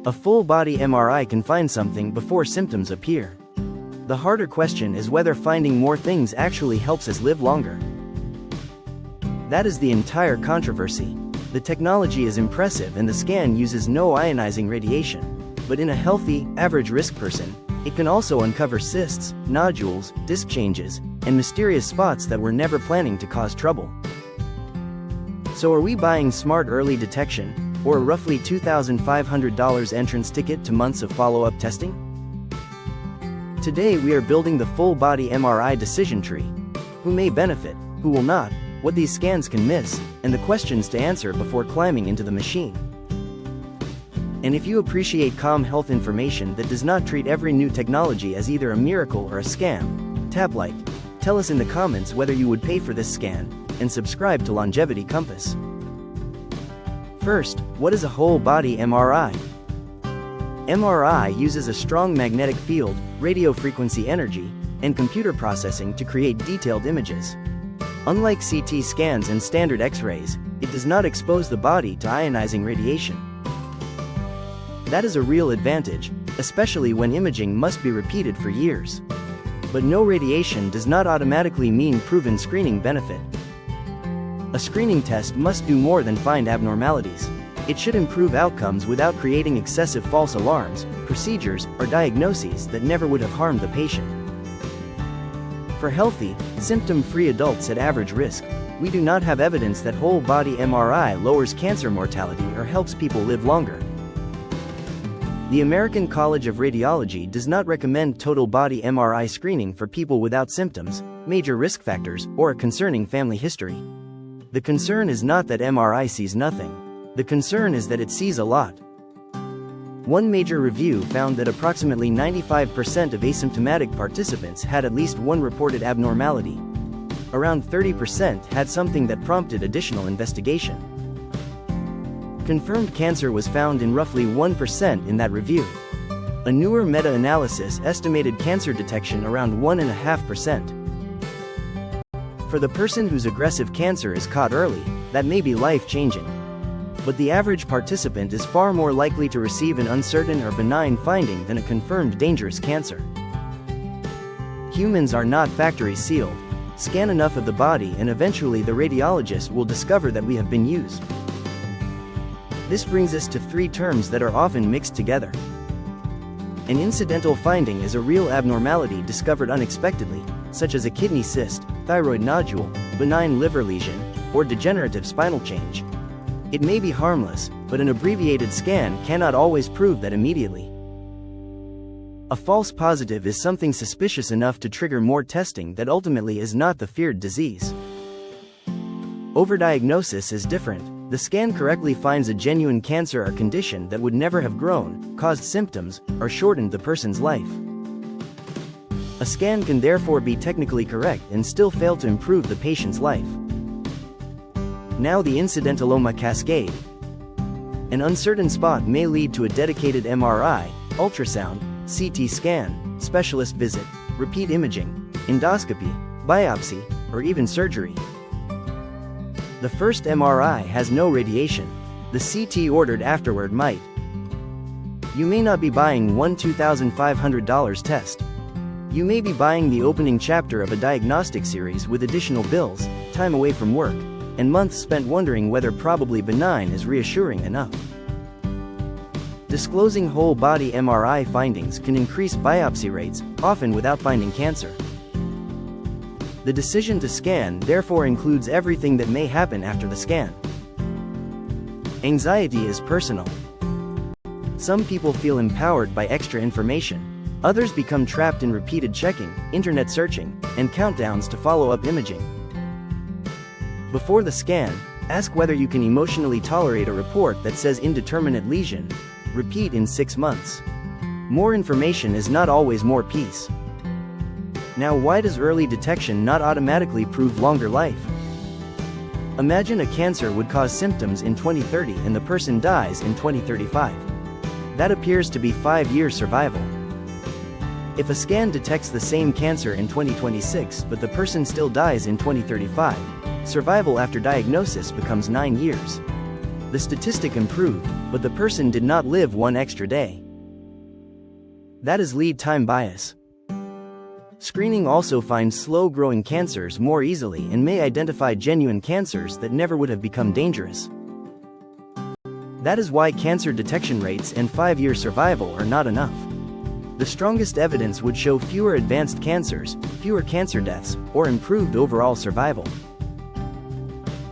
A full-body MRI can find something before symptoms appear. The harder question is whether finding more things actually helps us live longer. That is the entire controversy. The technology is impressive and the scan uses no ionizing radiation. But in a healthy, average-risk person, it can also uncover cysts, nodules, disc changes, and mysterious spots that we're never planning to cause trouble. So are we buying smart early detection, or a roughly $2,500 entrance ticket to months of follow-up testing? Today we are building the full-body MRI decision tree. Who may benefit, who will not, what these scans can miss, and the questions to answer before climbing into the machine. And if you appreciate calm health information that does not treat every new technology as either a miracle or a scam, tap like, tell us in the comments whether you would pay for this scan, and subscribe to Longevity Compass. First, what is a whole-body MRI? MRI uses a strong magnetic field, radio frequency energy, and computer processing to create detailed images. Unlike CT scans and standard X-rays, it does not expose the body to ionizing radiation. That is a real advantage, especially when imaging must be repeated for years. But no radiation does not automatically mean proven screening benefit. A screening test must do more than find abnormalities. It should improve outcomes without creating excessive false alarms, procedures, or diagnoses that never would have harmed the patient. For healthy, symptom-free adults at average risk, we do not have evidence that whole-body MRI lowers cancer mortality or helps people live longer. The American College of Radiology does not recommend total-body MRI screening for people without symptoms, major risk factors, or a concerning family history. The concern is not that MRI sees nothing. The concern is that it sees a lot. One major review found that approximately 95% of asymptomatic participants had at least one reported abnormality. Around 30% had something that prompted additional investigation. Confirmed cancer was found in roughly 1% in that review. A newer meta-analysis estimated cancer detection around 1.5%. For the person whose aggressive cancer is caught early, that may be life-changing. But the average participant is far more likely to receive an uncertain or benign finding than a confirmed dangerous cancer. Humans are not factory-sealed. Scan enough of the body and eventually the radiologist will discover that we have been used. This brings us to three terms that are often mixed together. An incidental finding is a real abnormality discovered unexpectedly, such as a kidney cyst, thyroid nodule, benign liver lesion, or degenerative spinal change. It may be harmless, but an abbreviated scan cannot always prove that immediately. A false positive is something suspicious enough to trigger more testing that ultimately is not the feared disease. Overdiagnosis is different. The scan correctly finds a genuine cancer or condition that would never have grown, caused symptoms, or shortened the person's life. A scan can therefore be technically correct and still fail to improve the patient's life. Now the incidentaloma cascade. An uncertain spot may lead to a dedicated MRI, ultrasound, CT scan, specialist visit, repeat imaging, endoscopy, biopsy, or even surgery. The first MRI has no radiation. The CT ordered afterward might. You may not be buying one $2,500 test. You may be buying the opening chapter of a diagnostic series with additional bills, time away from work, and months spent wondering whether probably benign is reassuring enough. Disclosing whole-body MRI findings can increase biopsy rates, often without finding cancer. The decision to scan therefore includes everything that may happen after the scan. Anxiety is personal. Some people feel empowered by extra information. Others become trapped in repeated checking, internet searching, and countdowns to follow-up imaging. Before the scan, ask whether you can emotionally tolerate a report that says indeterminate lesion, repeat in 6 months. More information is not always more peace. Now, why does early detection not automatically prove longer life? Imagine a cancer would cause symptoms in 2030 and the person dies in 2035. That appears to be 5-year survival. If a scan detects the same cancer in 2026 but the person still dies in 2035, survival after diagnosis becomes 9 years. The statistic improved, but the person did not live one extra day. That is lead time bias. Screening also finds slow-growing cancers more easily and may identify genuine cancers that never would have become dangerous. That is why cancer detection rates and 5-year survival are not enough. The strongest evidence would show fewer advanced cancers, fewer cancer deaths, or improved overall survival.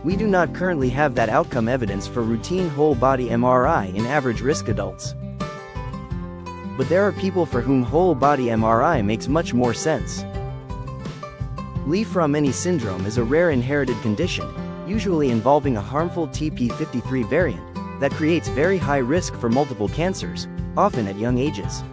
We do not currently have that outcome evidence for routine whole-body MRI in average-risk adults. But there are people for whom whole-body MRI makes much more sense. Li-Fraumeni syndrome is a rare inherited condition, usually involving a harmful TP53 variant, that creates very high risk for multiple cancers, often at young ages.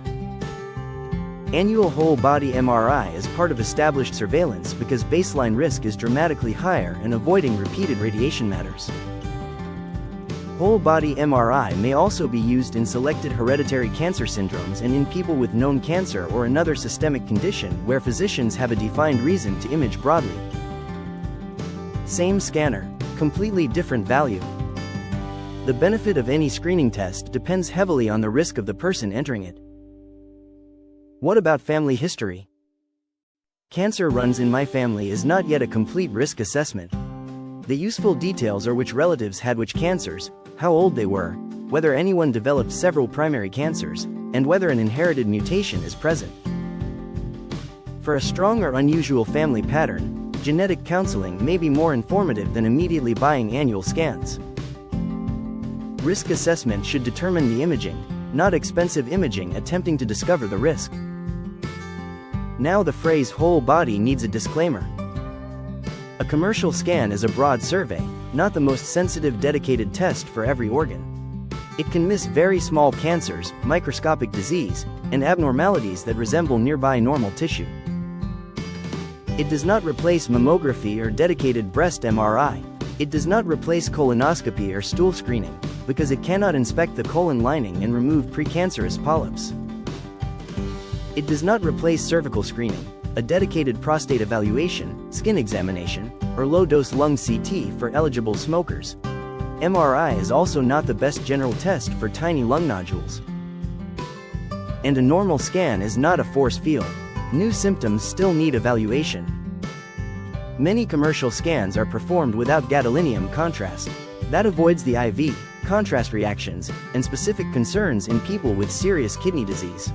Annual whole-body MRI is part of established surveillance because baseline risk is dramatically higher and avoiding repeated radiation matters. Whole-body MRI may also be used in selected hereditary cancer syndromes and in people with known cancer or another systemic condition where physicians have a defined reason to image broadly. Same scanner, completely different value. The benefit of any screening test depends heavily on the risk of the person entering it. What about family history? Cancer runs in my family is not yet a complete risk assessment. The useful details are which relatives had which cancers, how old they were, whether anyone developed several primary cancers, and whether an inherited mutation is present. For a strong or unusual family pattern, genetic counseling may be more informative than immediately buying annual scans. Risk assessment should determine the imaging, not expensive imaging attempting to discover the risk. Now the phrase whole body needs a disclaimer. A commercial scan is a broad survey, not the most sensitive dedicated test for every organ. It can miss very small cancers, microscopic disease, and abnormalities that resemble nearby normal tissue. It does not replace mammography or dedicated breast MRI. It does not replace colonoscopy or stool screening, because it cannot inspect the colon lining and remove precancerous polyps. It does not replace cervical screening, a dedicated prostate evaluation, skin examination, or low-dose lung CT for eligible smokers. MRI is also not the best general test for tiny lung nodules. And a normal scan is not a force field. New symptoms still need evaluation. Many commercial scans are performed without gadolinium contrast. That avoids the IV, contrast reactions, and specific concerns in people with serious kidney disease.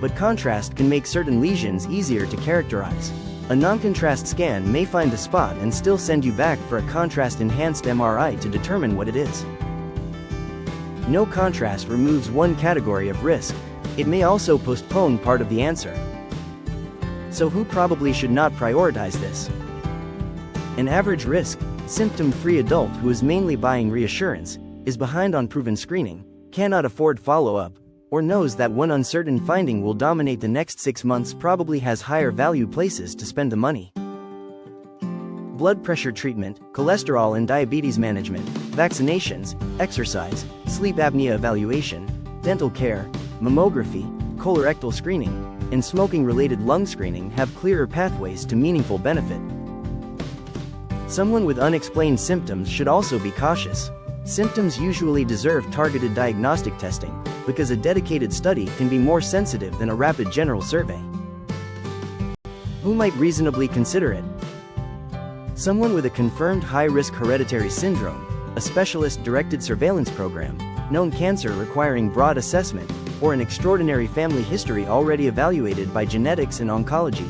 But contrast can make certain lesions easier to characterize. A non-contrast scan may find the spot and still send you back for a contrast-enhanced MRI to determine what it is. No contrast removes one category of risk. It may also postpone part of the answer. So who probably should not prioritize this? An average risk, symptom-free adult who is mainly buying reassurance, is behind on proven screening, cannot afford follow-up, or knows that one uncertain finding will dominate the next 6 months, probably has higher value places to spend the money. Blood pressure treatment, cholesterol and diabetes management, vaccinations, exercise, sleep apnea evaluation, dental care, mammography, colorectal screening, and smoking-related lung screening have clearer pathways to meaningful benefit. Someone with unexplained symptoms should also be cautious. Symptoms usually deserve targeted diagnostic testing, because a dedicated study can be more sensitive than a rapid general survey. Who might reasonably consider it? Someone with a confirmed high-risk hereditary syndrome, a specialist-directed surveillance program, known cancer requiring broad assessment, or an extraordinary family history already evaluated by genetics and oncology.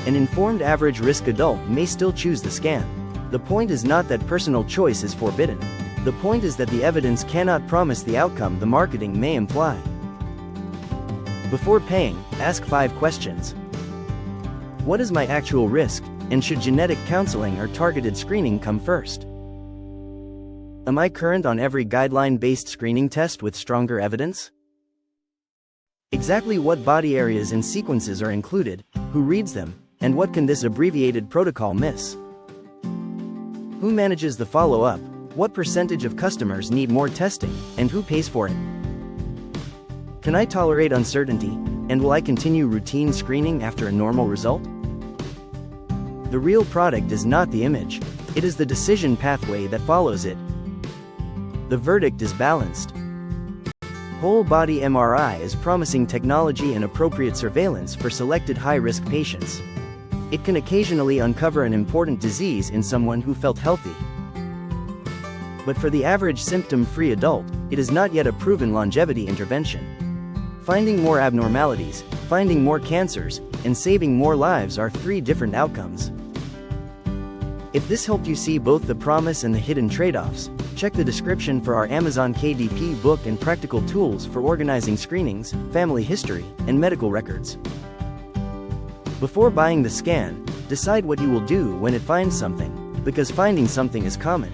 An informed average-risk adult may still choose the scan. The point is not that personal choice is forbidden. The point is that the evidence cannot promise the outcome the marketing may imply. Before paying, ask 5 questions. What is my actual risk, and should genetic counseling or targeted screening come first? Am I current on every guideline-based screening test with stronger evidence? Exactly what body areas and sequences are included, who reads them, and what can this abbreviated protocol miss? Who manages the follow-up? What percentage of customers need more testing, and who pays for it? Can I tolerate uncertainty, and will I continue routine screening after a normal result? The real product is not the image, It is the decision pathway that follows it. The verdict is balanced. Whole-body MRI is promising technology and appropriate surveillance for selected high-risk patients. It can occasionally uncover an important disease in someone who felt healthy. But for the average symptom-free adult, it is not yet a proven longevity intervention. Finding more abnormalities, finding more cancers, and saving more lives are three different outcomes. If this helped you see both the promise and the hidden trade-offs, check the description for our Amazon KDP book and practical tools for organizing screenings, family history, and medical records. Before buying the scan, decide what you will do when it finds something, because finding something is common.